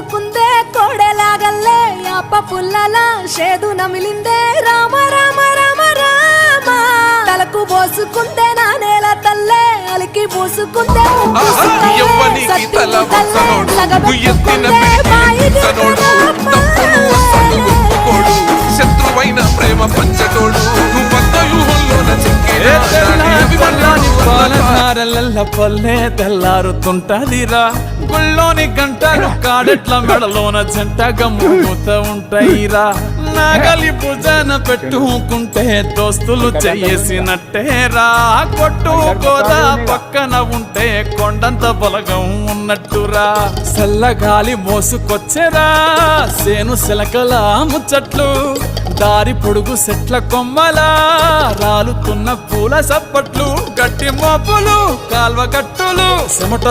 పోసుకుందే కోడెలాగల్లే యాప పుల్లలా షేదు నమిలిందే రామ రామ రామ రామ తలకు పోసుకుందే నా నేల తల్లే అలికి పూసుకుందే శత్రువైన ప్రేమ పంచతోడు పల్లె తెల్లారుతుంటదిరా గుళ్ళోని గంటలు కాడెట్ల మెడలోన జంట గమ్ముత ఉంటాయిరా నాగలి భుజన పెట్టుకుంటే దోస్తులు చేసినట్టేరా కొట్టు గోదా పక్కన ఉంటే కొండంత బలగం ఉన్నట్టురా చల్లగాలి మోసుకొచ్చెరా సేను శిలకల ముచ్చట్లు దారి పొడుగు సెట్ల కొమ్మలా రాలుతున్న పూల సప్పట్లు గట్టి మోపులు కాల్వ గట్టులు చెమట